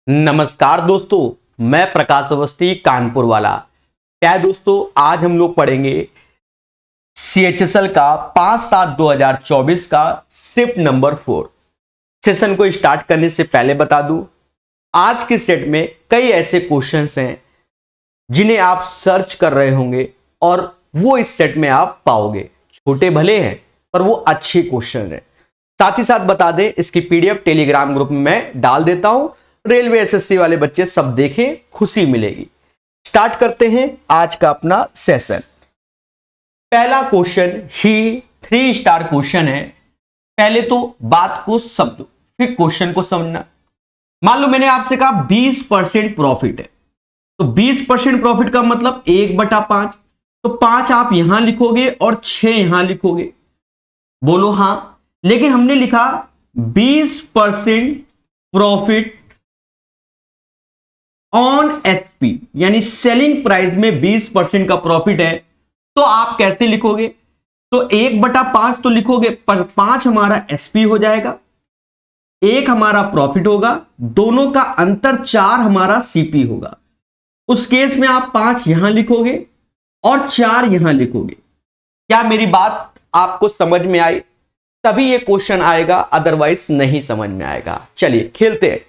नमस्कार दोस्तों, मैं प्रकाश अवस्थी कानपुर वाला। क्या है दोस्तों, आज हम लोग पढ़ेंगे CHSL का 5/7/2024 का शिफ्ट नंबर 4। सेशन को स्टार्ट करने से पहले बता दूं, आज के सेट में कई ऐसे क्वेश्चंस हैं जिन्हें आप सर्च कर रहे होंगे और वो इस सेट में आप पाओगे। छोटे भले हैं पर वो अच्छे क्वेश्चन हैं। साथ ही साथ बता दें, इसकी PDF टेलीग्राम ग्रुप में मैं डाल देता हूं। रेलवे SSC वाले बच्चे सब देखें, खुशी मिलेगी। स्टार्ट करते हैं आज का अपना सेशन। पहला क्वेश्चन ही 3 स्टार क्वेश्चन है। पहले तो बात को समझो, फिर क्वेश्चन को समझना। मान लो मैंने आपसे कहा 20% प्रॉफिट है, तो 20% प्रॉफिट का मतलब 1/5। तो 5 आप यहां लिखोगे और 6 यहां लिखोगे। बोलो हां। लेकिन हमने लिखा 20% प्रॉफिट ऑन SP, यानी सेलिंग प्राइस में 20% का प्रॉफिट है, तो आप कैसे लिखोगे? तो 1/5 तो लिखोगे, पर 5 हमारा SP हो जाएगा, 1 हमारा प्रॉफिट होगा, दोनों का अंतर 4 हमारा CP होगा। उस केस में आप 5 यहां लिखोगे और 4 यहां लिखोगे। क्या मेरी बात आपको समझ में आई? तभी ये क्वेश्चन आएगा, अदरवाइज नहीं समझ में आएगा। चलिए खेलते हैं।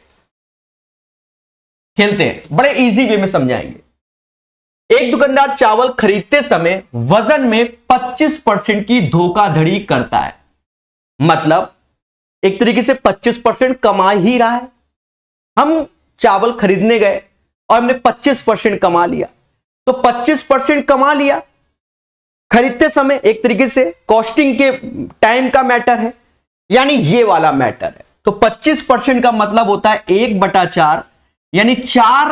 बड़े इजी वे में समझाएंगे। एक दुकानदार चावल खरीदते समय वजन में 25% की धोखाधड़ी करता है। मतलब एक तरीके से 25% कमा ही रहा है। हम चावल खरीदने गए और हमने 25% कमा लिया, तो 25% कमा लिया खरीदते समय। एक तरीके से कॉस्टिंग के टाइम का मैटर है, यानी ये वाला मैटर है। तो 25% का मतलब होता है 1/4, यानी 4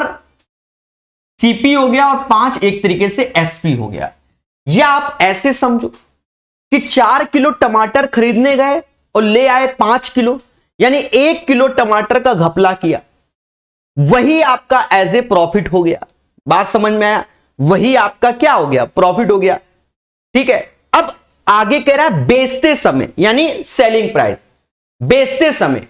CP हो गया और 5 एक तरीके से SP हो गया। या आप ऐसे समझो कि 4 किलो टमाटर खरीदने गए और ले आए 5 किलो, यानी 1 किलो टमाटर का घपला किया, वही आपका एज ए प्रॉफिट हो गया। बात समझ में आया? वही आपका क्या हो गया? प्रॉफिट हो गया। ठीक है। अब आगे कह रहा है बेचते समय, यानी सेलिंग प्राइस, बेचते समय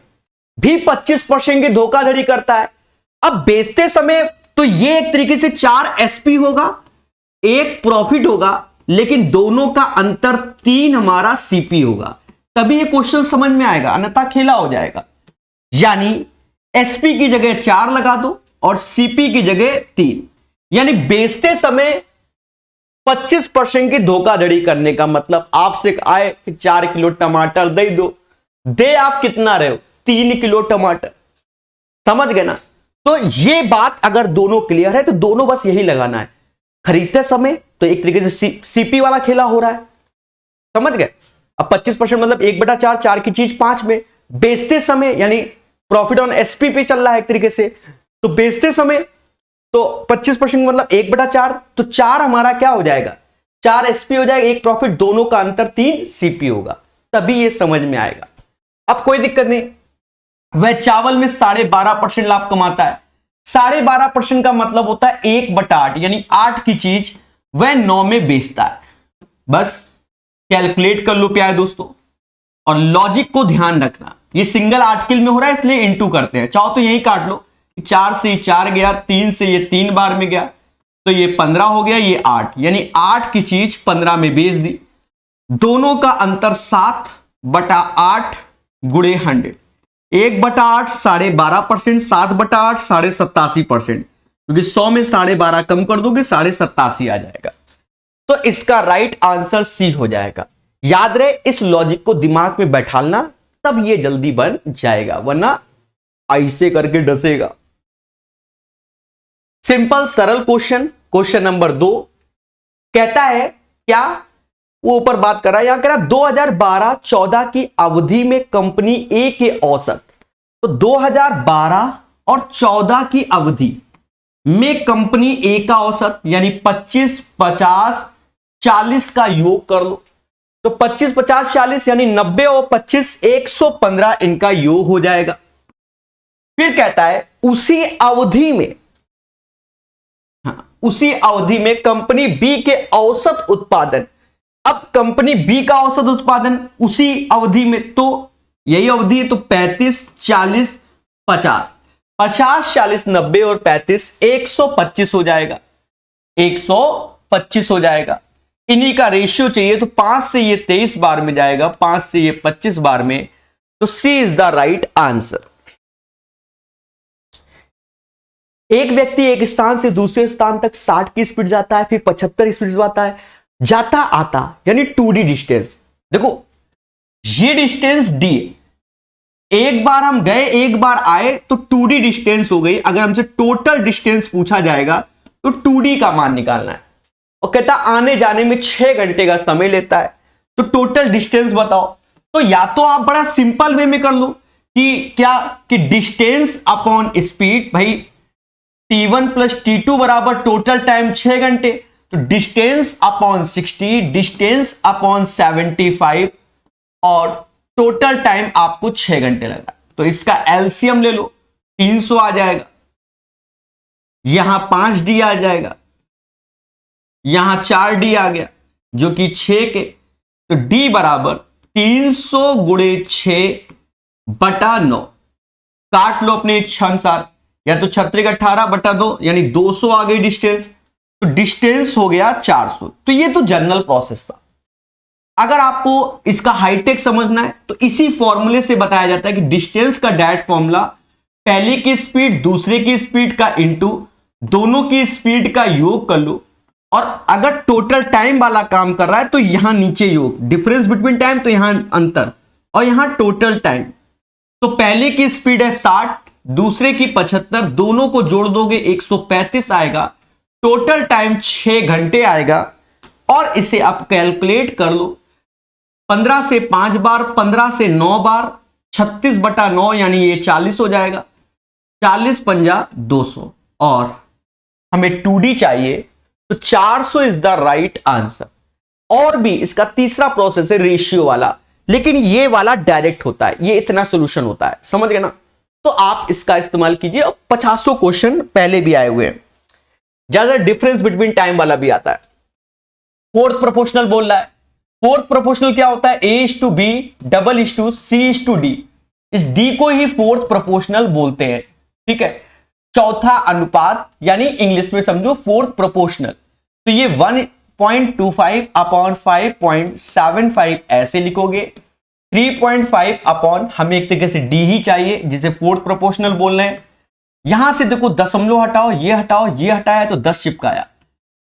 भी 25% की धोखाधड़ी करता है। अब बेचते समय तो ये एक तरीके से 4 SP होगा, 1 प्रॉफिट होगा, लेकिन दोनों का अंतर 3 हमारा CP होगा। तभी ये क्वेश्चन समझ में आएगा, अन्यथा खेला हो जाएगा। यानी SP की जगह 4 लगा दो और CP की जगह 3, यानी बेचते समय 25% की धोखाधड़ी करने का मतलब आपसे आए कि 4 किलो टमाटर दे दो, दे आप कितना रहे हो? 3 किलो टमाटर। समझ गए ना? तो ये बात अगर दोनों क्लियर है तो दोनों बस यही लगाना है। खरीदते समय तो एक तरीके से CP वाला खेला हो रहा है, समझ गए? अब 25% मतलब 1/4, 4 की चीज 5 में। बेचते समय यानी प्रॉफिट ऑन SP पे चल रहा है एक तरीके से, तो बेचते समय तो 25% मतलब 1/4, तो 4 हमारा क्या हो जाएगा? 4 SP हो जाएगा, 1 प्रॉफिट, दोनों का अंतर 3 CP होगा। तभी ये समझ में आएगा। अब कोई दिक्कत नहीं। वह चावल में 12.5% लाभ कमाता है। 12.5% का मतलब होता है 1/8, यानी 8 की चीज वह 9 में बेचता है। बस कैलकुलेट कर लो प्यारे दोस्तों, और लॉजिक को ध्यान रखना। ये सिंगल आर्टिकल में हो रहा है इसलिए इंटू करते हैं। चाहो तो यही काट लो, 4 से 4 गया, 3 से ये 3 बार में गया, तो ये 15 हो गया, ये 8, यानी 8 की चीज 15 में बेच दी। दोनों का अंतर 7/8 गुणे 100। 1/8 12.5%, 7/8 87.5%, क्योंकि 100 में 12.5 कम कर दोगे 87.5 आ जाएगा। तो इसका राइट आंसर C हो जाएगा। याद रहे, इस लॉजिक को दिमाग में बैठालना, तब ये जल्दी बन जाएगा, वरना ऐसे करके डसेगा। सिंपल सरल क्वेश्चन। क्वेश्चन नंबर 2 कहता है क्या? वो ऊपर बात कर रहा है, यहां कह रहा है 2012-14 की अवधि में कंपनी A के औसत, तो 2012 और 14 की अवधि में कंपनी A का औसत, यानी 25, 50, 40 का योग कर लो। तो 25, 50, 40 यानी 90 और 25 115 इनका योग हो जाएगा। फिर कहता है उसी अवधि में कंपनी B के औसत उत्पादन। अब कंपनी B का औसत उत्पादन उसी अवधि में, तो यही अवधि है, तो 35, 40, 50, 50, 40, 90 और 35 125 हो जाएगा, 125 हो जाएगा। इन्हीं का रेशियो चाहिए तो 5 से ये 23 बार में जाएगा, 5 से ये 25 बार में, तो सी इज द राइट आंसर। एक व्यक्ति एक स्थान से दूसरे स्थान तक 60 की स्पीड जाता है, फिर 75 स्पीड जाता है, जाता आता, यानी 2D डिस्टेंस। देखो ये डिस्टेंस डी, एक बार हम गए एक बार आए तो 2D डिस्टेंस हो गई। अगर हमसे टोटल डिस्टेंस पूछा जाएगा तो 2D का मान निकालना है, और कहता आने जाने में 6 घंटे का समय लेता है, तो टोटल डिस्टेंस बताओ। तो या तो आप बड़ा सिंपल वे में कर लो कि क्या, कि डिस्टेंस अपॉन स्पीड, भाई T1 प्लस T2 बराबर टोटल टाइम 6 घंटे, तो डिस्टेंस अपॉन 60, डिस्टेंस अपॉन 75, और टोटल टाइम आपको 6 घंटे लगा। तो इसका एलसीएम ले लो, 300 आ जाएगा, यहां 5D आ जाएगा, यहां 4D आ गया जो कि 6 के, तो D बराबर 300 गुणे 6/9। काट लो अपने इच्छा अनुसार, या तो 36 18 बटा 2 यानी 200 आ गई डिस्टेंस, तो डिस्टेंस हो गया 400। तो ये तो जनरल प्रोसेस था। अगर आपको इसका हाईटेक समझना है तो इसी फॉर्मूले से बताया जाता है कि डिस्टेंस का डायरेक्ट फॉर्मूला पहले की स्पीड दूसरे की स्पीड का इंटू दोनों की स्पीड का योग कर लो, और अगर टोटल टाइम वाला काम कर रहा है तो यहां नीचे योग, डिफरेंस बिटवीन टाइम, तो यहां अंतर, और यहां टोटल टाइम। तो पहले की स्पीड है 60, दूसरे की 75, दोनों को जोड़ दोगे 135 आएगा, टोटल टाइम 6 घंटे आएगा। और इसे आप कैलकुलेट कर लो, 15 से 5 बार, 15 से 9 बार, 36/9 यानी ये 40 हो जाएगा, 40 पंजा 200, और हमें 2D चाहिए तो 400 इज द राइट आंसर। और भी इसका तीसरा प्रोसेस है रेशियो वाला, लेकिन ये वाला डायरेक्ट होता है, ये इतना सोल्यूशन होता है, समझ गए ना। तो आप इसका इस्तेमाल कीजिए, और 50 क्वेश्चन पहले भी आए हुए हैं। ज्यादा डिफरेंस बिटवीन टाइम वाला भी आता है। फोर्थ प्रोपोर्शनल बोल रहा है, फोर्थ प्रोपोर्शनल क्या होता है, A:B, C:D। इस D को ही फोर्थ प्रोपोर्शनल बोलते हैं, ठीक है, चौथा अनुपात, यानी इंग्लिश में समझो फोर्थ प्रोपोर्शनल। तो ये 1.25 अपॉन 5.75 ऐसे लिखोगे, 3.5 अपॉन, हमें एक तरीके से D ही चाहिए जिसे फोर्थ प्रोपोर्शनल बोल रहे हैं। यहां से देखो दशमलव हटाओ, ये हटाओ, ये हटाया तो 10 चिपकाया।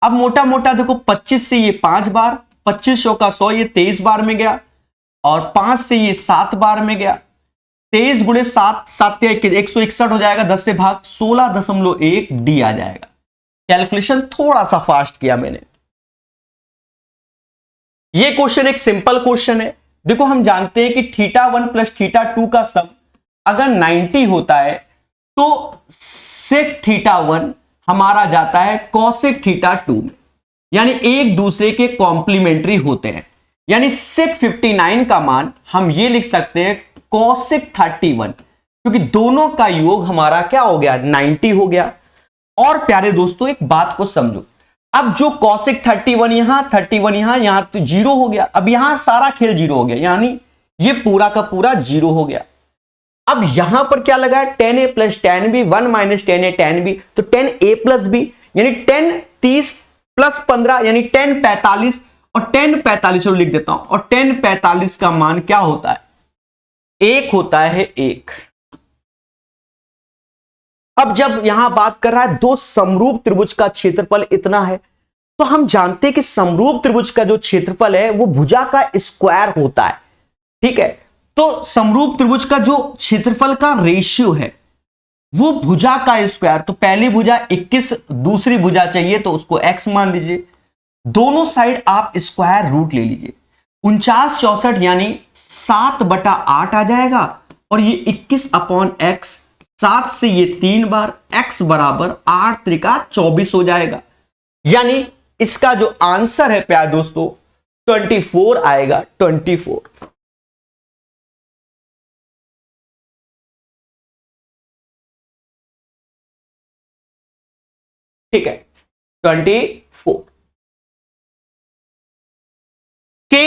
अब मोटा मोटा देखो 25 से ये 5 बार, 2500 का 100 ये 23 बार में गया, और 5 से ये 7 बार में गया, 23 गुणे 7, 7 161 हो जाएगा, 10 से भाग 16.1 D आ जाएगा। कैलकुलेशन थोड़ा सा फास्ट किया मैंने। ये क्वेश्चन एक सिंपल क्वेश्चन है। देखो हम जानते हैं कि θ1 प्लस θ2 का सम अगर 90 होता है तो sec θ1 हमारा जाता है cosec θ2 में, यानी एक दूसरे के कॉम्प्लीमेंट्री होते हैं। यानी sec 59 का मान हम ये लिख सकते हैं cosec 31, क्योंकि दोनों का योग हमारा क्या हो गया, 90 हो गया। और प्यारे दोस्तों एक बात को समझो, अब जो cosec 31 यहां, 31 यहां तो 0 हो गया, अब यहां सारा खेल 0 हो गया, यानी ये पूरा का पूरा 0 हो गया। अब यहां पर क्या लगा है, tan a plus tan b, 1 minus tan a tan b, तो tan a प्लस b यानी tan 30 प्लस 15 यानी tan 45, और tan 45 लिख देता हूं, और tan 45 का मान क्या होता है, 1 होता है 1। अब जब यहां बात कर रहा है दो समरूप त्रिभुज का क्षेत्रफल इतना है, तो हम जानते हैं कि समरूप त्रिभुज का जो क्षेत्रफल है वो भुजा का स्क्वायर होता है, ठीक है। तो समरूप त्रिभुज का जो क्षेत्रफल का रेशियो है वो भुजा का स्क्वायर, तो पहली भुजा 21, दूसरी भुजा चाहिए तो उसको x मान लीजिए, दोनों साइड आप स्क्वायर रूट ले लीजिए, 49 64 यानी 7/8 आ जाएगा, और ये 21 अपॉन x, 7 से ये 3 बार, x बराबर 8 त्रिका 24 हो जाएगा। यानी इसका जो आंसर है प्यारे दोस्तों 24 आएगा, 24। ठीक है, 24 के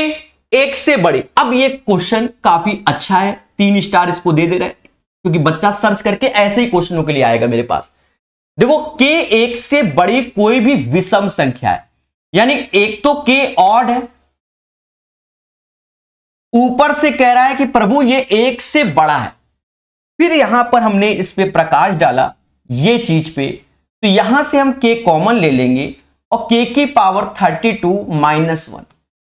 1 से बड़े। अब ये क्वेश्चन काफी अच्छा है, 3 स्टार इसको दे रहे हैं। क्योंकि बच्चा सर्च करके ऐसे ही क्वेश्चनों के लिए आएगा मेरे पास। देखो के एक से बड़ी कोई भी विषम संख्या है, यानी एक तो के ऑड है, ऊपर से कह रहा है कि प्रभु ये एक से बड़ा है, फिर यहां पर हमने इस पे प्रकाश डाला ये चीज पे, तो यहां से हम के कॉमन ले लेंगे और के की पावर 32 - 1।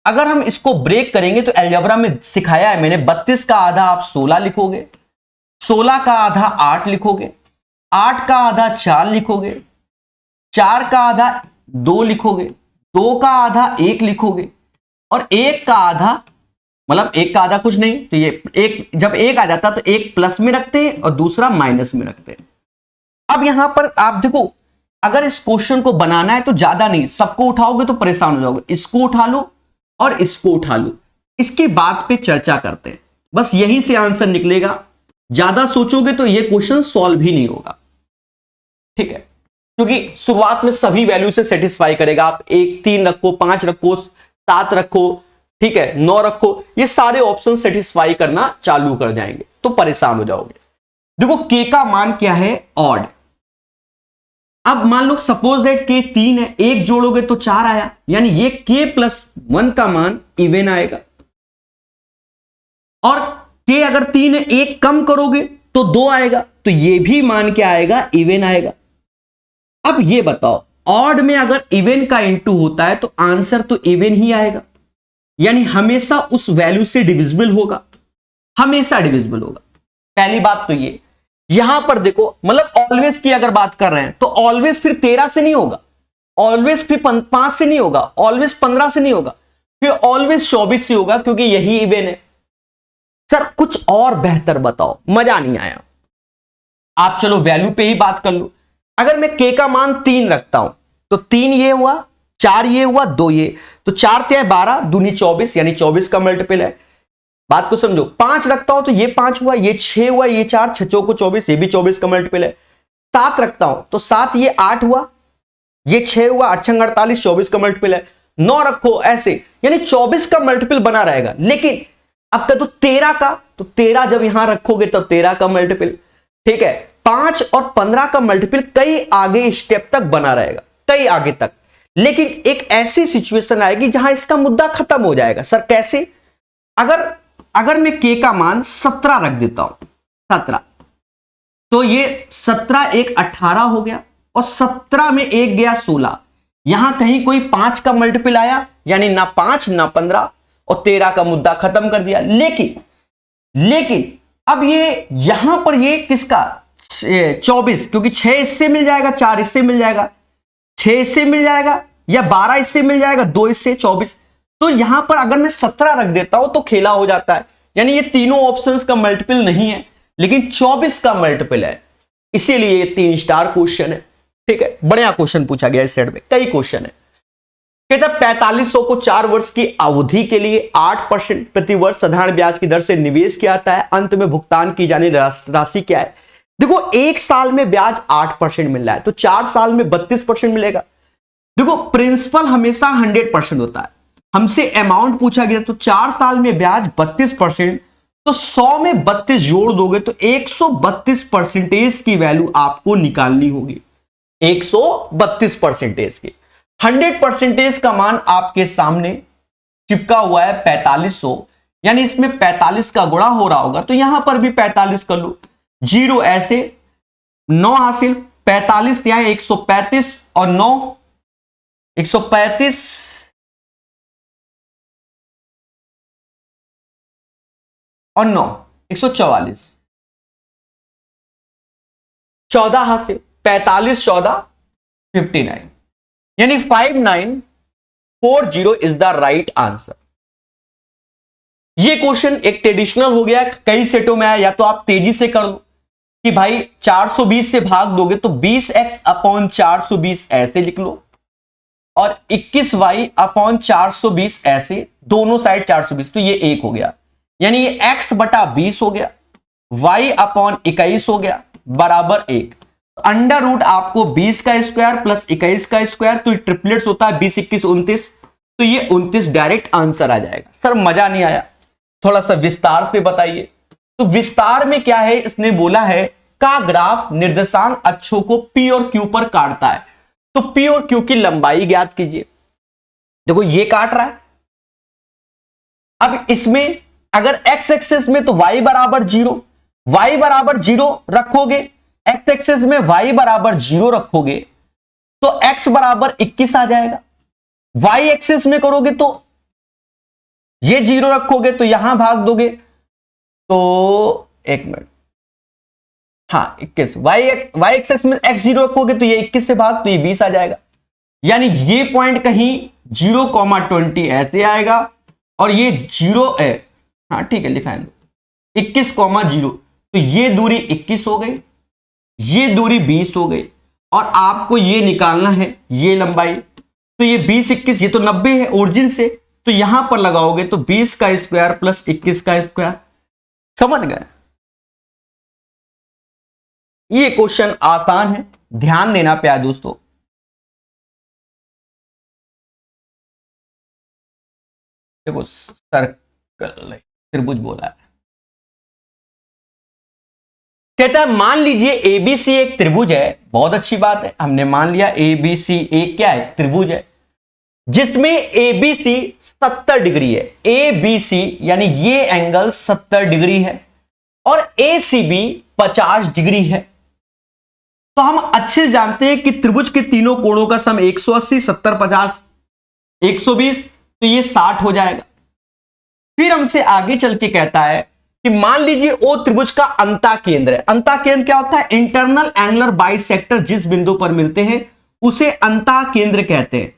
अगर हम इसको ब्रेक करेंगे तो अलजेब्रा में सिखाया है मैंने, 32 का आधा आप 16 लिखोगे, 16 का आधा 8 लिखोगे, 8 का आधा 4 लिखोगे, 4 का आधा 2 लिखोगे, 2 का आधा 1 लिखोगे, और 1 का आधा, मतलब 1 का आधा कुछ नहीं, तो ये एक, जब 1 आ जाता तो एक प्लस में रखते हैं और दूसरा माइनस में रखते हैं। अब यहां पर आप देखो, अगर इस क्वेश्चन को बनाना है तो ज्यादा नहीं, सबको उठाओगे तो परेशान हो जाओगे, इसको उठा लो और इसको उठा लो, इसके बाद पे चर्चा करते हैं, बस यहीं से आंसर निकलेगा। ज्यादा सोचोगे तो ये क्वेश्चन सॉल्व ही नहीं होगा, ठीक है, क्योंकि शुरुआत में सभी वैल्यू से सेटिस्फाई करेगा। आप 1 3 रखो, 5 रखो, 7 रखो, ठीक है, 9 रखो, ये सारे ऑप्शन सेटिस्फाई करना चालू कर जाएंगे तो परेशान हो जाओगे। देखो के का मान क्या है, ऑड। अब मान लो सपोज दैट के 3 है, 1 जोड़ोगे तो 4 आया, यानी ये के प्लस 1 का मान इवन आएगा। और के अगर 3 है, 1 कम करोगे तो 2 आएगा, तो ये भी मान क्या आएगा, इवन आएगा। अब ये बताओ, ऑड में अगर इवन का इंटू होता है तो आंसर तो इवन ही आएगा, यानी हमेशा उस वैल्यू से डिविजिबल होगा, हमेशा डिविजिबल होगा। पहली बात तो ये, यहां पर देखो, मतलब ऑलवेज की अगर बात कर रहे हैं तो ऑलवेज फिर 13 से नहीं होगा, ऑलवेज फिर 5 से नहीं होगा, ऑलवेज 15 से नहीं होगा, फिर ऑलवेज 24 से होगा, क्योंकि यही इवन है। सर कुछ और बेहतर बताओ, मजा नहीं आया। आप चलो वैल्यू पे ही बात कर लो। अगर मैं के का मान 3 रखता हूं तो 3 ये हुआ, 4 ये हुआ, 2 ये, तो 4 × 12 दूनी 24, यानी 24 का मल्टीपल है। बात को समझो, 5 रखता हूं तो ये 5 हुआ, ये 6 हुआ, ये 4, 6 चौको 24, ये भी 24 का मल्टीपल है। 7 रखता हूं तो 7 ये 8 हुआ, ये 6 हुआ, 8 × 48, 24 का मल्टीपल है। 9 रखो ऐसे, यानी 24 का मल्टीपल बना रहेगा। लेकिन अब कह तो 13 का, तो 13 जब यहां रखोगे तो 13 का मल्टीपल, ठीक है। 5 और 15 का मल्टीपल कई आगे स्टेप तक बना रहेगा, कई आगे तक। लेकिन एक ऐसी सिचुएशन आएगी जहां इसका मुद्दा खत्म हो जाएगा। सर कैसे? अगर मैं के का मान 17 रख देता हूं, 17, तो ये 17 एक 18 हो गया, और 17 में 1 गया 16, यहां कहीं कोई 5 का मल्टीपल आया, यानी ना 5 ना 15, और 13 का मुद्दा खत्म कर दिया। लेकिन अब ये यहां पर ये किसका 24, क्योंकि 6 इससे मिल जाएगा, 4 इससे मिल जाएगा, 6 इससे मिल जाएगा, या 12 इससे मिल जाएगा, 2 इससे 24। तो यहां पर अगर मैं 17 रख देता हूं तो खेला हो जाता है, यानी ये तीनों ऑप्शंस का मल्टीपल नहीं है, लेकिन 24 का मल्टीपल है, इसीलिए ये 3 स्टार क्वेश्चन है, ठीक है। बढ़िया क्वेश्चन पूछा गया इस सेट में, कई क्वेश्चन है। कहता 4500 को 4 वर्ष की अवधि के लिए 8% प्रति वर्ष साधारण ब्याज की दर से निवेश किया जाता है, अंत में भुगतान की जाने राशि क्या है? देखो 1 साल में ब्याज 8% मिल रहा है, तो 4 साल में 32% मिलेगा। देखो प्रिंसिपल हमेशा 100% होता है, हमसे अमाउंट पूछा गया तो 4 साल में ब्याज 32%, तो 100 में 32 जोड़ दोगे तो 132% की वैल्यू आपको निकालनी होगी, 132% की। 100% का मान आपके सामने चिपका हुआ है 4500, यानी इसमें 45 का गुणा हो रहा होगा, तो यहां पर भी 45 कर लो, 0 ऐसे, 9 हासिल, 45 यहां 135 और 9 135 और 9 144, 14 हासिल, 45 14 59, यानी 5940 इज द राइट आंसर। ये क्वेश्चन एक ट्रेडिशनल हो गया, कई सेटों में आया, या तो आप तेजी से कर लो कि भाई 420 से भाग दोगे तो 20x/420 ऐसे लिख लो, और 21y/420 ऐसे, दोनों साइड 420, तो ये 1 हो गया, यानी ये x/20 हो गया, y/21 हो गया, बराबर 1। अंडर रूट आपको 20 का स्क्वायर प्लस 21 का स्क्वायर, तो ट्रिपलेट्स होता है 20 21 29, तो ये 29 डायरेक्ट आंसर आ जाएगा। सर मजा नहीं आया, थोड़ा सा विस्तार से बताइए। तो विस्तार में क्या है, इसने बोला है का ग्राफ निर्देशांक अक्षों को P और Q पर काटता है। तो P और Q की लंबाई ज्ञात कीजिए। देखो ये काट रहा है। अब इसमें अगर x एक्सिस में तो y बराबर 0, y बराबर 0 रखोगे, x एक्सिस में y बराबर 0 रखोगे तो x बराबर 21 आ जाएगा। y एक्सिस में करोगे तो ये 0 रखोगे तो यहां भाग दोगे तो एक मिनट, हाँ 21, y एक्सिस में x 0 रखोगे तो ये 21 से भाग तो ये 20 आ जाएगा। यानी ये पॉइंट कहीं 0,20 ऐसे आएगा और ये 0 है, हाँ ठीक है लिखा है 21,0, तो ये दूरी 21 हो गई, ये दूरी 20 हो गई और आपको ये निकालना है ये लंबाई। तो ये 20 21 ये तो 90 है ओरिजिन से, तो यहां पर लगाओगे तो 20 का स्क्वायर प्लस 21 का स्क्वायर। समझ गए? ये क्वेश्चन आसान है, ध्यान देना प्यारे दोस्तों। देखो सर्कल त्रिभुज बोला है, कहता है मान लीजिए एबीसी एक त्रिभुज है। बहुत अच्छी बात है, हमने मान लिया एबीसी एक क्या है, त्रिभुज है, जिसमें एबीसी 70 डिग्री है। एबीसी यानी ये एंगल 70 डिग्री है और एसीबी 50 डिग्री है। तो हम अच्छे से जानते हैं कि त्रिभुज के तीनों कोणों का सम 180, 70, 50, 120, तो ये 60 हो जाएगा। फिर हमसे आगे चल के कहता है कि मान लीजिए ओ त्रिभुज का अंता केंद्र है। अंता केंद्र क्या होता है? इंटरनल एंगुलर बाइसेक्टर जिस बिंदु पर मिलते हैं उसे अंता केंद्र कहते हैं।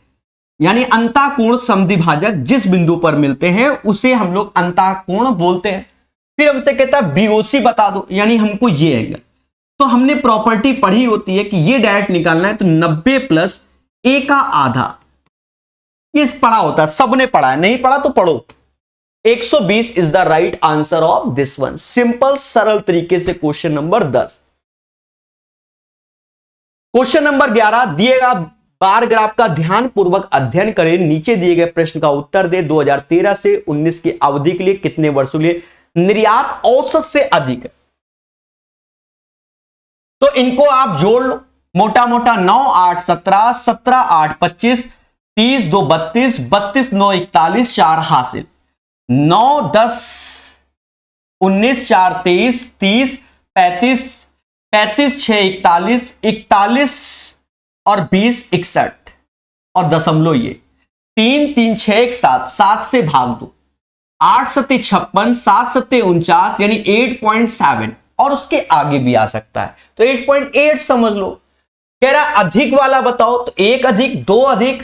यानी अंता कोण समद्विभाजक जिस बिंदु पर मिलते हैं उसे हम लोग अंता कोण बोलते हैं। फिर हमसे कहता है बीओसी बता दो, यानी हमको ये एंगल। तो हमने प्रॉपर्टी पढ़ी होती है कि ये डायरेक्ट निकालना है, तो 90 प्लस a का आधा, ये पढ़ा होता है, सबने पढ़ा है, नहीं पढ़ा तो पढ़ो। 120 is the right answer of this one. Simple सरल तरीके से क्वेश्चन नंबर 10। क्वेश्चन नंबर 11, दिएगा बार ग्राफ का ध्यान पूर्वक अध्ययन करें, नीचे दिए गए प्रश्न का उत्तर दे। 2013 से 19 की अवधि के लिए कितने वर्षों के लिए निर्यात औसत से अधिक है? तो इनको आप जोड़ लो, मोटा मोटा 9 8 17, 17 8 25, 30 2 32, 32 9 41, 4 हासिल, 9 10 19 4 23, 30 35, 35 6 41, 41 और 20 61 और दशमलव ये 3 3 6 1 7, 7 से भाग दो, 8 7 56, 7 7 49 यानी 8.7 और उसके आगे भी आ सकता है, तो 8.8 समझ लो। कह रहा अधिक वाला बताओ, तो 1 अधिक 2 अधिक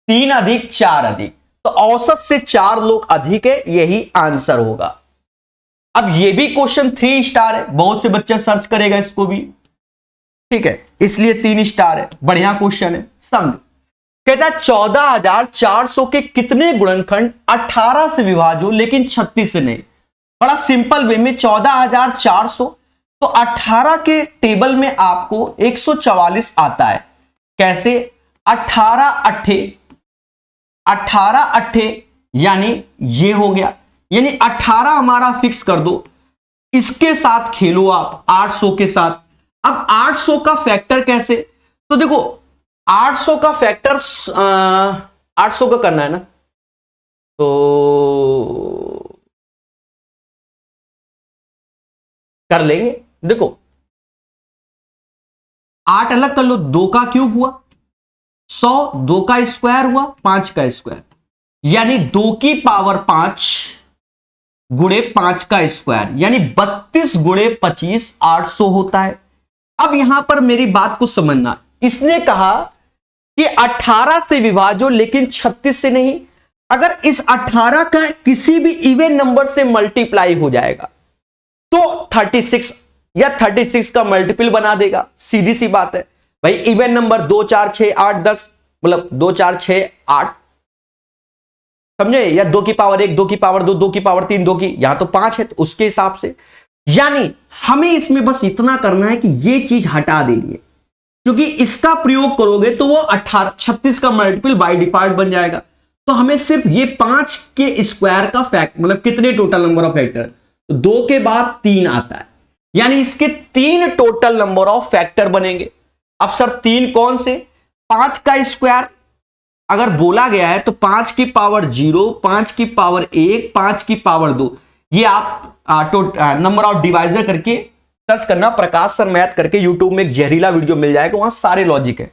3 अधिक 4 अधिक, तो औसत से 4 लोग अधिक है, यही आंसर होगा। अब ये भी क्वेश्चन 3 स्टार है, बहुत से बच्चे सर्च करेगा इसको भी, ठीक है, इसलिए 3 स्टार है, बढ़िया क्वेश्चन है, समझ। कहता है 14,400 के कितने गुणनखंड 18 से विभाज्य लेकिन 36 से नहीं? बड़ा सिंपल वे में 14,400 तो 18 के टेबल में आपको 144 आता है। कैसे? 18 अट्ठे यानी ये हो गया, यानी 18 हमारा फिक्स कर दो, इसके साथ खेलो आप 800 के साथ। अब 800 का फैक्टर कैसे? तो देखो 800 का फैक्टर 800 का करना है ना, तो कर लेंगे। देखो 8 अलग कर लो, 2 का क्यूब हुआ 100, 2 का स्क्वायर हुआ 5 का स्क्वायर, यानी 2 की पावर 5 गुणे 5 का स्क्वायर, यानी 32 गुणे 25 800 होता है। अब यहां पर मेरी बात को समझना, इसने कहा कि 18 से विभाज्य लेकिन 36 से नहीं। अगर इस 18 का किसी भी इवन नंबर से मल्टीप्लाई हो जाएगा तो 36 या 36 का मल्टीपल बना देगा, सीधी सी बात है भाई। इवन नंबर 2 4 6 8 10, मतलब 2 4 6 8, समझे? या 2 की पावर 1, 2 की पावर 2, 2 की पावर 3, 2 की, यहां तो 5 है, तो उसके हिसाब से। यानी हमें इसमें बस इतना करना है कि ये चीज हटा देनी है, क्योंकि इसका प्रयोग करोगे तो वो 36 का मल्टीपल बाय डिफॉल्ट बन जाएगा। तो हमें सिर्फ ये 5 के स्क्वायर का फैक्ट, मतलब कितने टोटल नंबर ऑफ फैक्टर, तो 2 के बाद 3 आता है, यानी इसके 3 टोटल नंबर ऑफ फैक्टर बनेंगे। अब सर 3 कौन से? 5 का स्क्वायर अगर बोला गया है तो 5 की पावर 0, 5 की पावर 1, 5 की पावर 2, ये आप नंबर ऑफ डिवाइजर करके सर्च करना, प्रकाश सर मैथ करके यूट्यूब में एक जहरीला वीडियो मिल जाएगा, वहां सारे लॉजिक है।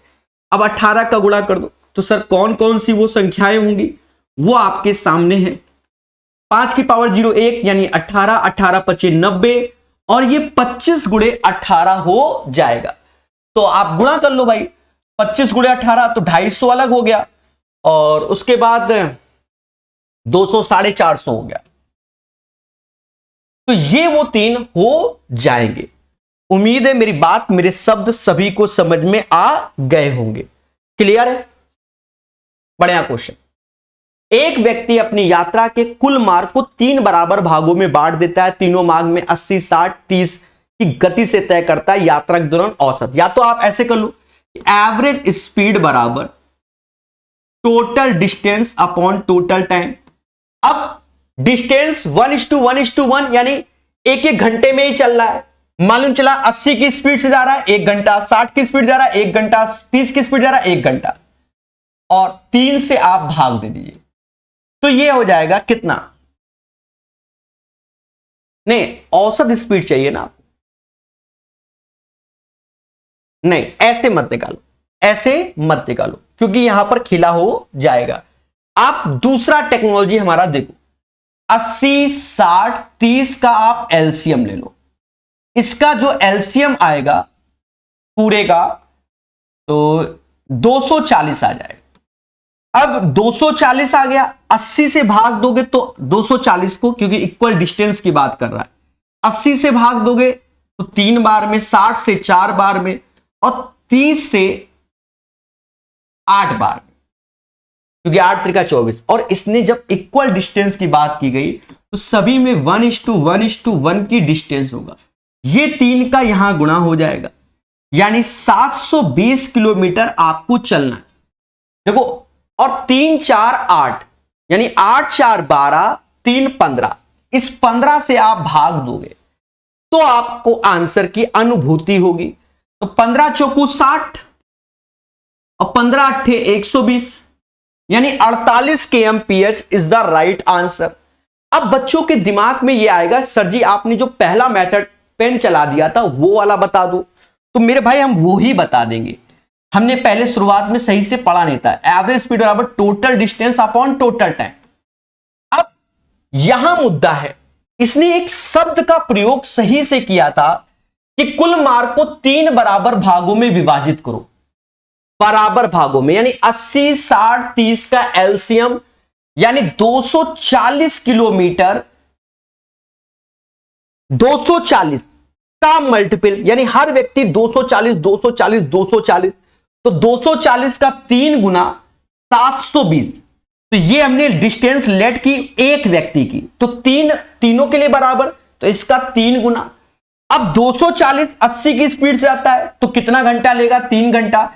अब 18 का गुणा कर दो, तो सर कौन कौन सी वो संख्याएं होंगी वो आपके सामने है। 5 की पावर 0 1, यानी 18, 18 25 90, और ये 25 गुणे 18 हो जाएगा। तो आप गुणा कर लो भाई, 25 गुणे 18 तो 250 अलग हो गया, और उसके बाद 200 450 हो गया। तो ये वो 3 हो जाएंगे। उम्मीद है मेरी बात, मेरे शब्द सभी को समझ में आ गए होंगे। क्लियर है? बढ़िया क्वेश्चन। एक व्यक्ति अपनी यात्रा के कुल मार्ग को 3 बराबर भागों में बांट देता है। तीनों मार्ग में 80 60 30 की गति से तय करता है यात्रा के दौरान औसत। या तो आप ऐसे कर लो, एवरेज स्पीड बराबर total distance upon total time. अब डिस्टेंस 1:1:1, यानी एक एक घंटे में ही चल रहा है। मालूम चला 80 की स्पीड से जा रहा है 1 घंटा, 60 की स्पीड जा रहा है 1 घंटा, 30 की स्पीड जा रहा है 1 घंटा, और 3 से आप भाग दे दीजिए, तो ये हो जाएगा कितना? नहीं, औसत स्पीड चाहिए ना आपको। नहीं, ऐसे मत निकालो, ऐसे मत निकालो, क्योंकि यहां पर खिला हो जाएगा। आप दूसरा टेक्नोलॉजी हमारा देखो, 80 60 30 का आप एलसीएम ले लो। इसका जो एलसीएम आएगा पूरे का तो 240 आ जाएगा। अब 240 आ गया, 80 से भाग दोगे तो 240 को, क्योंकि इक्वल डिस्टेंस की बात कर रहा है, 80 से भाग दोगे तो 3 बार में, 60 से 4 बार में, और 30 से 8 बार में, क्योंकि 8 त्रिका 24। और इसने जब इक्वल डिस्टेंस की बात की गई तो सभी में 1:1:1 की डिस्टेंस होगा। ये 3 का यहां गुणा हो जाएगा, यानी 720 किलोमीटर आपको चलना है। देखो, और 3 4 8, यानी 8 4 12, 3 15, इस 15 से आप भाग दोगे तो आपको आंसर की अनुभूति होगी। तो 15 चौकू 60 और 15 अट्ठे 120, यानी 48 kmph is the right answer. अब बच्चों के दिमाग में यह आएगा, सर जी आपने जो पहला मेथड पेन चला दिया था वो वाला बता दो। तो मेरे भाई हम वो ही बता देंगे, हमने पहले शुरुआत में सही से पढ़ा नहीं था। एवरेज स्पीड बराबर total distance upon total time. अब यहां मुद्दा है, इसने एक शब्द का प्रयोग सही से किया था कि कुल मार्ग को 3 बराबर भागों में विभाजित करो। बराबर भागों में, यानी 80 60 30 का एलसीएम, यानी 240 किलोमीटर, 240 का मल्टीपल, यानी हर व्यक्ति 240 240 240, तो 240 का 3 गुना 720। तो ये हमने डिस्टेंस लेट की एक व्यक्ति की, तो तीनों के लिए बराबर, तो इसका 3 गुना। अब 240 80 की स्पीड से आता है तो कितना घंटा लेगा? 3 घंटा।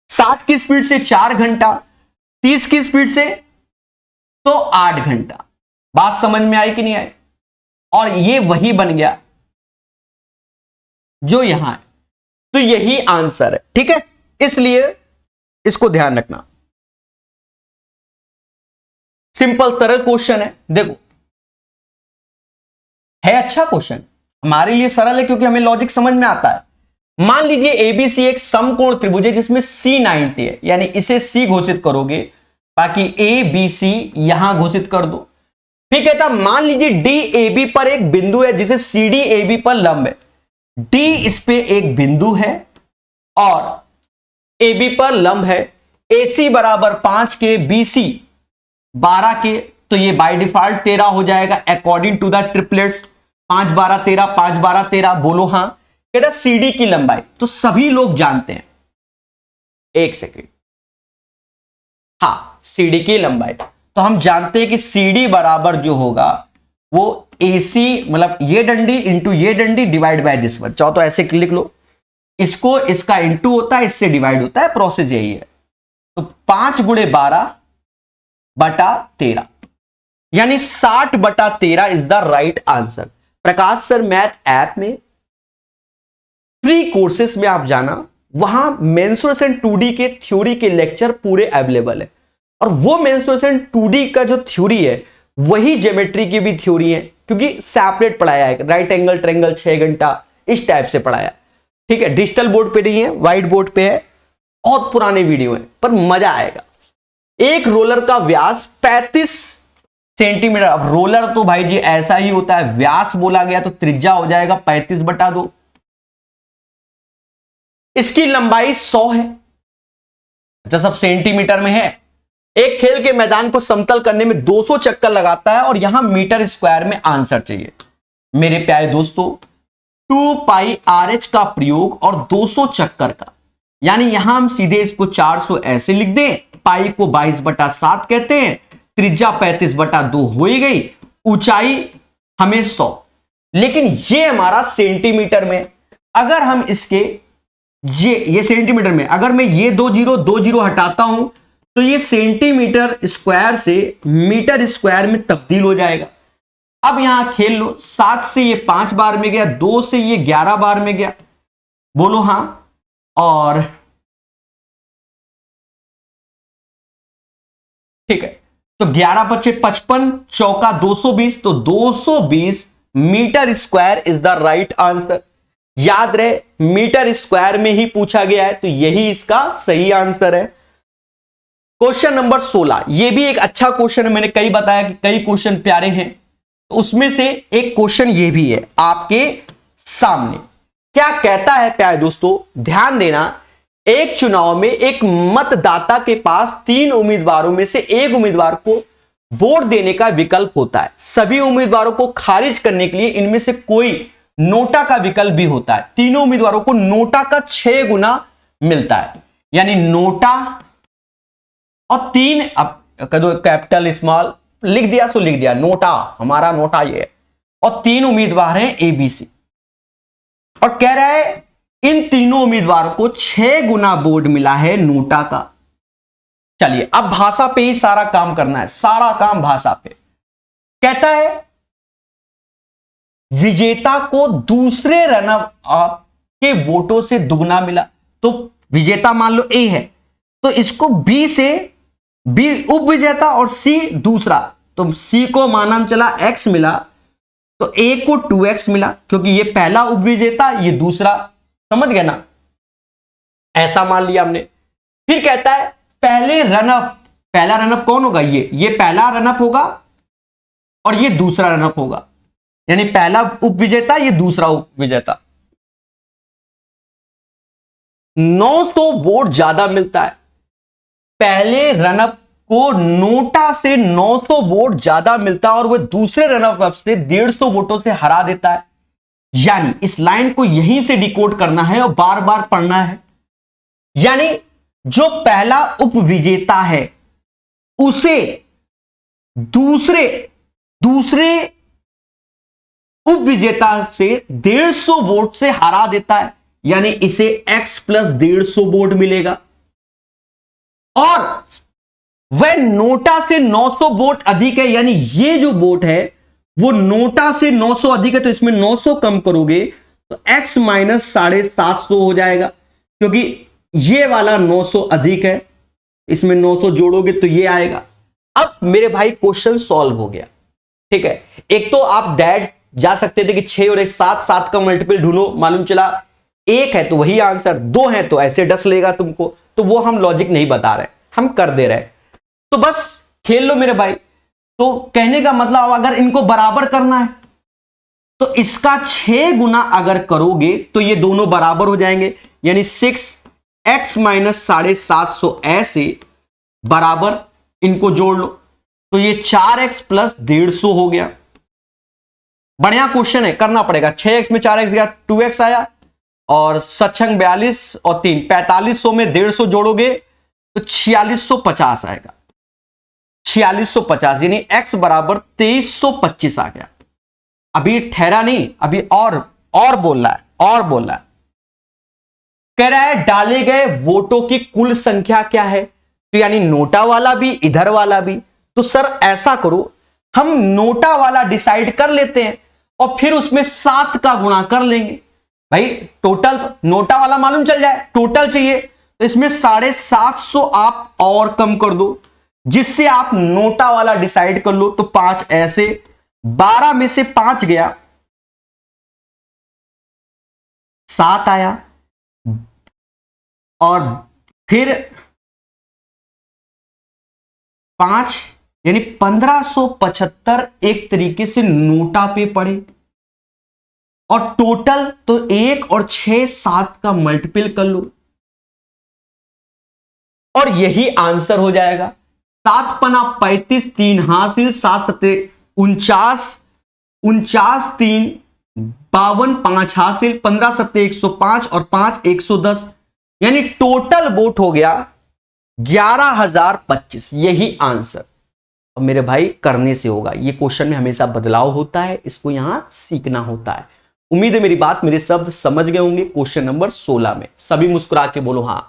60 की स्पीड से 4 घंटा, 30 की स्पीड से तो 8 घंटा। बात समझ में आई कि नहीं आई? और ये वही बन गया जो यहां है, तो यही आंसर है। ठीक है, इसलिए इसको ध्यान रखना। सिंपल सरल क्वेश्चन है। देखो, है अच्छा क्वेश्चन, हमारे लिए सरल है क्योंकि हमें लॉजिक समझ में आता है। मान लीजिए एबीसी एक समकोण त्रिभुज है जिसमें सी 90 है, यानी इसे सी घोषित करोगे, बाकी ए बी सी यहां घोषित कर दो। फिर कहता मान लीजिए डी ए बी पर एक बिंदु है जिसे सी डी ए बी पर लंब है। डी इस पे एक बिंदु है और ए बी पर लंब है। ए सी बराबर 5 के, बी सी 12 के, तो ये बाय डिफॉल्ट 13 हो जाएगा अकॉर्डिंग टू द ट्रिपलेट्स। 5 12 13, 5 12 13, बोलो हाँ। कहता सीडी की लंबाई, तो सभी लोग जानते हैं, एक सेकेंड, हाँ सीडी की लंबाई, तो हम जानते हैं कि सीडी बराबर जो होगा वो एसी, मतलब ये डंडी इंटू ये डंडी डिवाइड बाय दिस वन। चाहो तो ऐसे लिख लो, इसको इसका इंटू होता है, इससे डिवाइड होता है, प्रोसेस यही है। तो 5 गुणे 12 बटा 13, यानी 60 बटा 13 is the right answer. Prakash sir math app में फ्री कोर्सेस में आप जाना, वहां मेंसुरेशन 2D के थ्योरी के लेक्चर पूरे अवेलेबल है। और वो मेंसुरेशन 2D का जो थ्योरी है वही ज्योमेट्री की भी थ्योरी है, क्योंकि सेपरेट पढ़ाया है, राइट एंगल ट्रायंगल 6 घंटा इस टाइप से पढ़ाया। ठीक है, डिजिटल बोर्ड पे नहीं है, व्हाइट बोर्ड पे है, बहुत पुराने वीडियो है, पर मजा आएगा। एक रोलर का व्यास 35 सेंटीमीटर। अब रोलर तो भाई जी ऐसा ही होता है, व्यास बोला गया तो त्रिज्या हो जाएगा 35/2। इसकी लंबाई 100 है। अच्छा, सब सेंटीमीटर में है। एक खेल के मैदान को समतल करने में 200 चक्कर लगाता है और यहां मीटर स्क्वायर में आंसर चाहिए। मेरे प्यारे दोस्तों, 2πRH का प्रयोग और 200 चक्कर का, यानी यहां हम सीधे इसको 400 ऐसे लिख दें, पाई को 22/7 कहते हैं, त्रिज्या 35/2 हो ही गई, ऊंचाई हमें 100, लेकिन ये हमारा सेंटीमीटर में। अगर हम इसके ये सेंटीमीटर में, अगर मैं ये 2 जीरो हटाता हूं तो ये सेंटीमीटर स्क्वायर से मीटर स्क्वायर में तब्दील हो जाएगा। अब यहां खेल लो, 7 से ये 5 बार में गया, 2 से ये 11 बार में गया, बोलो हां। और ठीक है, तो 11×5 = 55, चौका 220, तो 220 metre square is the right answer. याद रहे, मीटर स्क्वायर में ही पूछा गया है, तो यही इसका सही आंसर है। क्वेश्चन नंबर 16, यह भी एक अच्छा क्वेश्चन है। मैंने कई बताया कि कई क्वेश्चन प्यारे हैं, तो उसमें से एक क्वेश्चन ये भी है आपके सामने। क्या कहता है प्यारे दोस्तों, ध्यान देना। एक चुनाव में एक मतदाता के पास 3 उम्मीदवारों में से एक उम्मीदवार को वोट देने का विकल्प होता है। सभी उम्मीदवारों को खारिज करने के लिए इनमें से कोई नोटा का विकल्प भी होता है। तीनों उम्मीदवारों को नोटा का 6 गुना मिलता है, यानी नोटा और 3, अब कह दो कैपिटल स्मॉल, लिख दिया सो लिख दिया, नोटा, हमारा नोटा ये है, और 3 उम्मीदवार हैं ABC। और कह रहा है इन तीनों उम्मीदवारों को 6 गुना वोट मिला है नोटा का। चलिए, अब भाषा पे ही सारा काम करना है, सारा काम भाषा पे। कहता है विजेता को दूसरे रनर अप के वोटों से दुगना मिला। तो विजेता मान लो A है, तो इसको B से B उप विजेता और C दूसरा, तो C को माना चला X मिला, तो A को 2X मिला, क्योंकि ये पहला उप विजेता, ये दूसरा, समझ गए ना, ऐसा मान लिया हमने। फिर कहता है पहले रनअप, पहला रनअप कौन होगा, ये पहला रनअप होगा और ये दूसरा रनअप होगा, यानी पहला उप विजेता, ये दूसरा उप विजेता। 900 वोट ज्यादा मिलता है, पहले रनअप को नोटा से 900 वोट ज्यादा मिलता है और वह दूसरे रनअप से 150 वोटों से हरा देता है। यानी इस लाइन को यहीं से डिकोड करना है और बार बार पढ़ना है। यानी जो पहला उप विजेता है उसे दूसरे उप विजेता से 150 वोट से हरा देता है, यानी इसे x + 150 वोट मिलेगा। और वह नोटा से 900 वोट अधिक है, यानी ये जो वोट है वो नोटा से 900 अधिक है, तो इसमें 900 कम करोगे तो x - 750 हो जाएगा, क्योंकि ये वाला 900 अधिक है, इसमें 900 जोड़ोगे तो ये आएगा। अब मेरे भाई क्वेश्चन सॉल्व हो गया। ठीक है, एक तो आप डैड जा सकते थे कि 6 और 1 7, 7 का मल्टीपल ढूंढो, मालूम चला 1 है तो वही आंसर, 2 है तो ऐसे डस लेगा तुमको, तो वो हम लॉजिक नहीं बता रहे, हम कर दे रहे। तो बस खेल लो मेरे भाई। तो कहने का मतलब अगर इनको बराबर करना है तो इसका 6 गुना अगर करोगे तो ये दोनों बराबर हो जाएंगे, यानी 6x - 750 ऐसे बराबर, इनको जोड़ लो तो ये 4x + 150 हो गया। बढ़िया क्वेश्चन है, करना पड़ेगा। 6x में 4x गया, 2x आया, और 7×6 42 और 3 4500 में 150 जोड़ोगे तो 4650 आएगा। 4650 यानी x = 2325 आ गया। अभी ठहरा नहीं, अभी और बोल रहा है, कह रहा है डाले गए वोटों की कुल संख्या क्या है, तो यानी नोटा वाला भी इधर वाला भी। तो सर ऐसा करो, हम नोटा वाला डिसाइड कर लेते हैं और फिर उसमें 7 का गुणा कर लेंगे। भाई टोटल नोटा वाला मालूम चल जाए, टोटल चाहिए तो इसमें 750 आप और कम कर दो, जिससे आप नोटा वाला डिसाइड कर लो। तो 5 ऐसे, 12 में से 5 गया, 7 आया, और फिर 5 यानी 1575 एक तरीके से नोटा पे पड़े। और टोटल तो 1 और 6 7 का मल्टीपल कर लो और यही आंसर हो जाएगा। 7 पना 35, 3 हासिल, 7 सते 49, 49 3 52, 5 हासिल, 15 सत्ते 105 और 5 110, यानी टोटल वोट हो गया 11,025। यही आंसर। और मेरे भाई करने से होगा, ये क्वेश्चन में हमेशा बदलाव होता है, इसको यहां सीखना होता है। उम्मीद है मेरी बात, मेरे शब्द समझ गए होंगे। क्वेश्चन नंबर 16 में सभी मुस्कुरा के बोलो हां,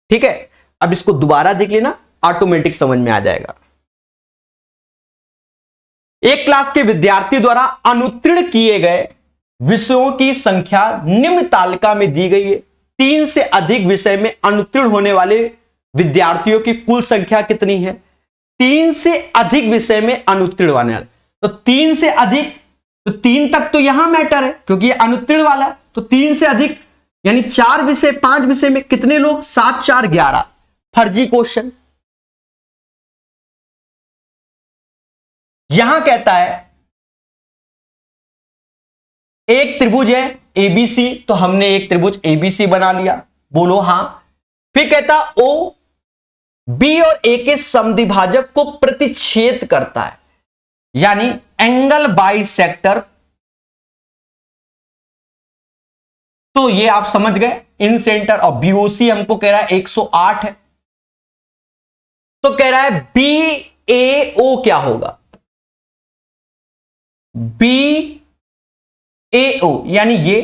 ठीक है। अब इसको दोबारा देख लेना, ऑटोमेटिक समझ में आ जाएगा। एक क्लास के विद्यार्थी द्वारा अनुत्तीर्ण किए गए विषयों की संख्या निम्न तालिका में दी गई है। 3 से अधिक विषय में अनुत्तीर्ण होने वाले विद्यार्थियों की कुल संख्या कितनी है? 3 से अधिक विषय में अनुत्तीर्ण होने वाले, तो 3 से अधिक, तो 3 तक तो यहां मैटर है क्योंकि ये अनुत्तीर्ण वाला है। तो 3 से अधिक यानी 4 विषय, 5 विषय में कितने लोग? 7 4 11। फर्जी क्वेश्चन। यहां कहता है एक त्रिभुज है एबीसी, तो हमने एक त्रिभुज एबीसी बना लिया, बोलो हां। फिर कहता ओ बी और ए के समद्विभाजक को प्रतिच्छेद करता है, यानी एंगल बाइसेक्टर। तो ये आप समझ गए इन सेंटर। और बीओसी हमको कह रहा है 108 है, तो कह रहा है बी ए ओ क्या होगा? बी ए ओ यानी ये,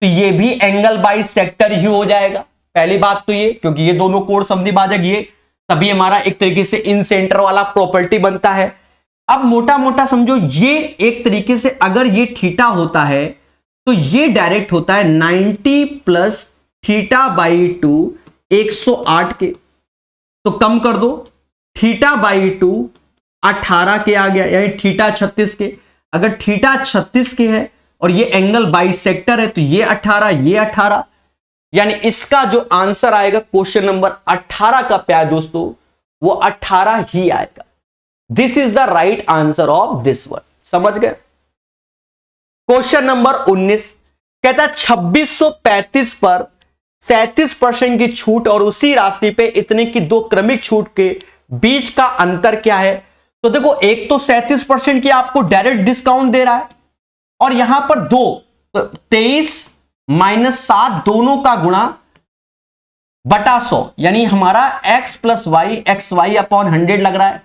तो ये भी एंगल बाइसेक्टर ही हो जाएगा। पहली बात तो ये, क्योंकि ये दोनों कोण समद्विभाजक, ये तभी हमारा एक तरीके से इन सेंटर वाला प्रॉपर्टी बनता है। अब मोटा मोटा समझो, ये एक तरीके से अगर ये थीटा होता है तो ये डायरेक्ट होता है 90 प्लस थीटा बाई 2 108 के, तो कम कर दो, थीटा बाई 2 18 के आ गया, यानी थीटा 36 के। अगर थीटा 36 के है और ये एंगल बाइसेक्टर है तो ये 18, ये 18, यानी इसका जो आंसर आएगा क्वेश्चन नंबर 18 का प्यार दोस्तों, वो 18 ही आएगा। This is the right answer of this one. समझ गए? क्वेश्चन नंबर 19 कहता है 2635 पर 37% की छूट और उसी राशि पे इतने की दो क्रमिक छूट के बीच का अंतर क्या है? तो देखो, एक तो 37% की आपको डायरेक्ट डिस्काउंट दे रहा है, और यहां पर दो, तो 23 माइनस 7 दोनों का गुणा बटा 100, यानी हमारा x plus y x y upon 100 लग रहा है।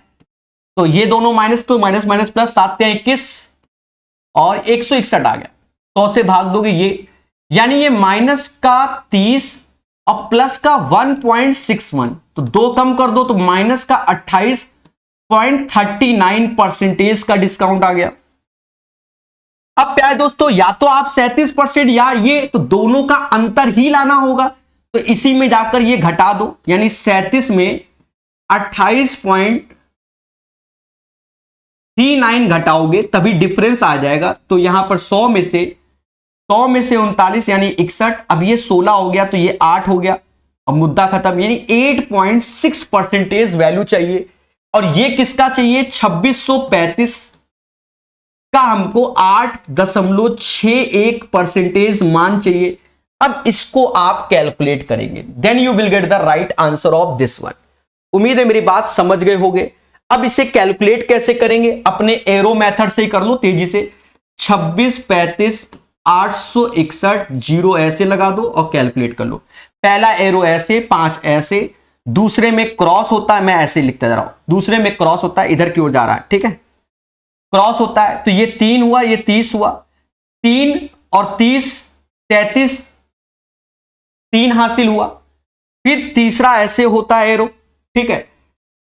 तो ये दोनों माइनस, तो माइनस माइनस प्लस, 7 या 21 और 161 आ गया। 100 से भाग दोगे ये, यानी ये माइनस का 30 और प्लस का 1.61, तो दो कम कर दो तो माइनस का 28.39% का डिस्काउंट आ गया। अब प्यारे दोस्तों, या तो आप 37% या ये, तो दोनों का अंतर ही लाना होगा, तो इसी में जाकर ये घटा दो, यानी 37 में 28.39 घटाओगे तभी डिफरेंस आ जाएगा। तो यहां पर 100 में से 39 यानी 61, अब ये 16 हो गया तो ये 8 हो गया और मुद्दा खत्म। यानी 8.6% वैल्यू चाहिए, और ये किसका चाहिए? 2635 का हमको 8.61% मान चाहिए। अब इसको आप कैलकुलेट करेंगे, then you will get the right answer of this one. उम्मीद है मेरी बात समझ गए होंगे। अब इसे कैलकुलेट कैसे करेंगे? अपने एरो मेथड से ही कर लो तेजी से। 26 35 861 0 ऐसे लगा दो और कैलकुलेट कर लो। पहला एरो ऐसे, 5 ऐसे, दूसरे में क्रॉस होता है, मैं ऐसे लिखता जा रहा हूं, दूसरे में क्रॉस होता है, इधर की ओर जा रहा है, ठीक है, क्रॉस होता है, तो ये 3 हुआ, ये 30 हुआ, 3 और 30 33, 3 हासिल हुआ। फिर तीसरा ऐसे होता है एरो, ठीक है,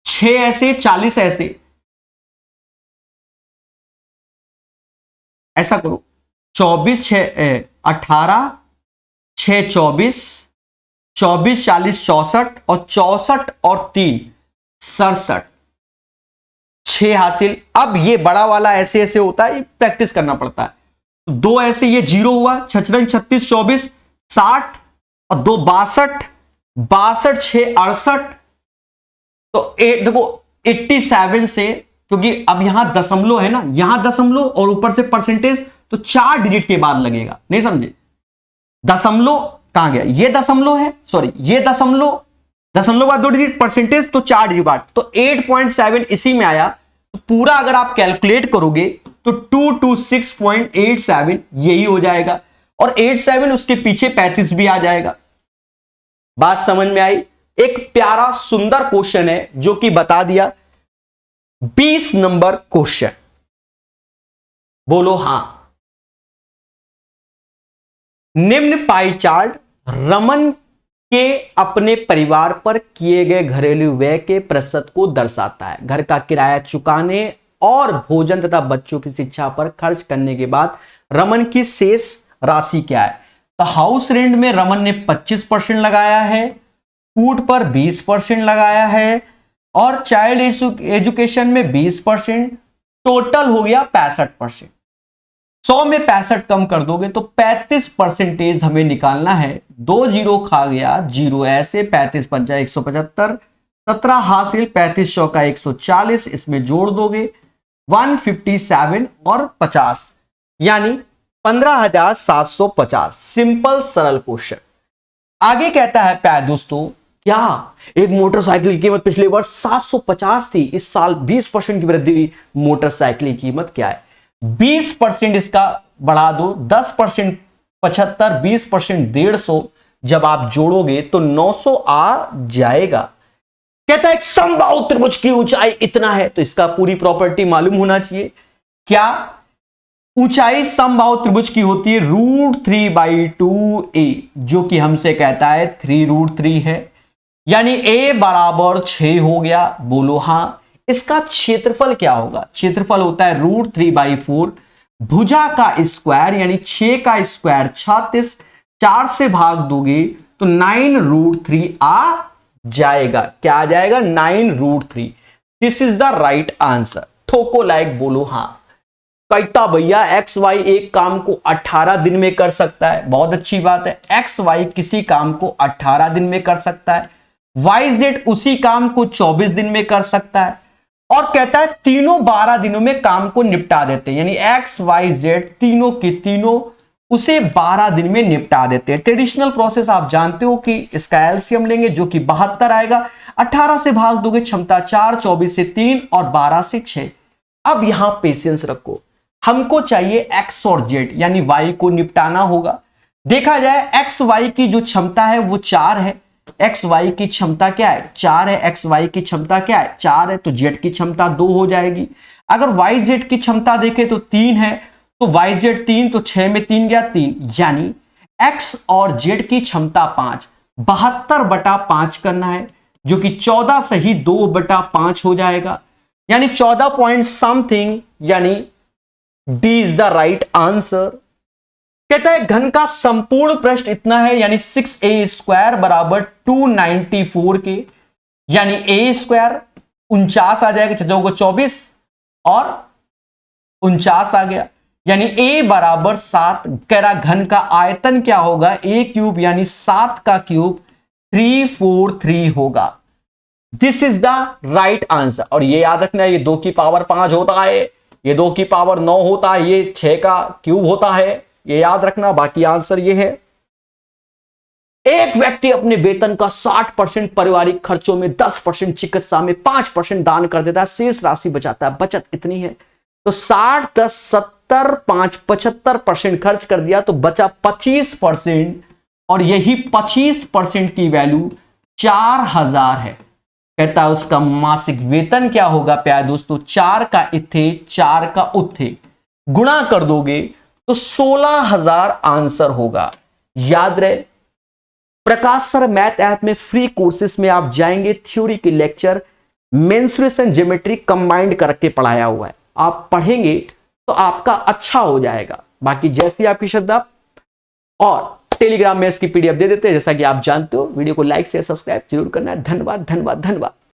6 ऐसे, 40 ऐसे, ऐसा करो, 24 6 18 6 24, 24 40 64 और 64 और 3 67, 6 हासिल। अब ये बड़ा वाला ऐसे ऐसे होता है, ये प्रैक्टिस करना पड़ता है। तो 2 ऐसे, ये 0 हुआ, 56 36 24 60 और 2 62, 62 6 68, तो देखो 87 से, क्योंकि अब यहां दशमलव है ना, यहां दशमलव और ऊपर से परसेंटेज, तो 4 डिजिट के बाद लगेगा, नहीं समझे? दशमलव कहां गया, ये दशमलव है, सॉरी ये दशमलव, दशमलव बाद 2 डिजिट, परसेंटेज तो 4 डिजिट बाद, तो 8.7 इसी में आया। तो पूरा अगर आप कैलकुलेट करोगे तो 226.87 यही हो जाएगा, और 87 उसके पीछे 35 भी आ जाएगा। बात समझ में आई? एक प्यारा सुंदर क्वेश्चन है जो कि बता दिया। 20 नंबर क्वेश्चन, बोलो हां। निम्न पाई चार्ट रमन के अपने परिवार पर किए गए घरेलू व्यय के प्रतिशत को दर्शाता है। घर का किराया चुकाने और भोजन तथा बच्चों की शिक्षा पर खर्च करने के बाद रमन की शेष राशि क्या है? तो हाउस रेंट में रमन ने 25% लगाया है, फूड पर 20% लगाया है, और चाइल्ड एजुकेशन में 20%, टोटल हो गया 65%। 100 में 65 कम कर दोगे तो 35% हमें निकालना है। 2 जीरो खा गया, जीरो ऐसे, 35 पंचा 175, 17 हासिल, 35 चौका 140, इसमें जोड़ दोगे 157 और 50, यानी 15,750। सिंपल सरल क्वेश्चन। आगे कहता है प्यारे दोस्तों, क्या एक मोटरसाइकिल की कीमत पिछले वर्ष 750 थी, इस साल 20% की वृद्धि हुई, मोटरसाइकिल की कीमत क्या है? 20% इसका बढ़ा दो, 10% 75, 20% 150, जब आप जोड़ोगे तो 900 आ जाएगा। कहता है एक समबाहु त्रिभुज की ऊंचाई इतना है, तो इसका पूरी प्रॉपर्टी मालूम होना चाहिए। क्या ऊंचाई समबाहु त्रिभुज की होती है? √3/2a, जो कि हमसे कहता है 3√3 है, यानी a बराबर 6 हो गया। बोलो हां। इसका क्षेत्रफल क्या होगा? क्षेत्रफल होता है √3/4, भुजा का स्क्वायर यानी 6 का स्क्वायर 36, 4 से भाग दोगे तो 9√3 आ जाएगा। क्या आ जाएगा? 9√3। This is the right answer. ठोको लाइक, बोलो हां। कहता भैया एक्स वाई एक काम को 18 दिन में कर सकता है, बहुत अच्छी बात है। एक्स वाई किसी काम को 18 दिन में कर सकता है, वाई जेड उसी काम को 24 दिन में कर सकता है, और कहता है तीनों 12 दिनों में काम को निपटा देते हैं, यानी एक्स वाई जेड तीनों के तीनों उसे 12 दिन में निपटा देते हैं। ट्रेडिशनल प्रोसेस आप जानते हो कि इसका एलसीएम लेंगे जो कि 72 आएगा, 18 से भाग दोगे क्षमता 4, 24 से 3 और 12 से 6। अब यहां पेशेंस रखो, हमको चाहिए एक्स और जेड यानी वाई को निपटाना होगा। देखा जाए एक्स वाई की जो क्षमता है वो 4 है, एक्स वाई की क्षमता क्या है? 4 है। एक्स वाई की क्षमता क्या है? 4 है, तो जेड की क्षमता 2 हो जाएगी। अगर वाई जेड की क्षमता देखें तो 3 है, तो वाई जेड 3, तो 6 में 3 गया 3, यानी एक्स और जेड की क्षमता 5, 72/5 करना है, जो कि 14 सही 2/5 हो जाएगा, यानी 14 पॉइंट समथिंग, यानी D is the right answer. कहता है घन का संपूर्ण पृष्ठ इतना है, यानी 6a² बराबर 294 के, यानी a स्क्वायर 49 आ जाएगा, चौको 24 और 49 आ गया, यानी a बराबर 7। कह रहा घन का आयतन क्या होगा? a³ यानी 7 का क्यूब 343 होगा। This is the right answer. और ये याद रखना, ये 2 की पावर 5 होता है, ये 2 की पावर 9 होता है, ये 6 का क्यूब होता है, ये याद रखना। बाकी आंसर ये है। एक व्यक्ति अपने वेतन का 60% पारिवारिक खर्चों में, 10% चिकित्सा में, 5% दान कर देता है, शेष राशि बचाता है। बचत इतनी है, तो 60 10 70 5 75% खर्च कर दिया, तो बचा 25%, और यही 25% की वैल्यू 4000 है। कहता है उसका मासिक वेतन क्या होगा प्यारे दोस्तों? 4 का इथे 4 का उथे गुणा कर दोगे तो 16,000 आंसर होगा। याद रहे, प्रकाश सर मैथ ऐप में फ्री कोर्सेस में आप जाएंगे, थ्योरी के लेक्चर मेंसुरेशन ज्योमेट्री कंबाइंड करके पढ़ाया हुआ है, आप पढ़ेंगे तो आपका अच्छा हो जाएगा। बाकी जैसी आपकी श्रद्धा। और टेलीग्राम में इसकी पीडीएफ दे देते हैं, जैसा कि आप जानते हो। वीडियो को लाइक शेयर सब्सक्राइब जरूर करना है। धन्यवाद धन्यवाद धन्यवाद।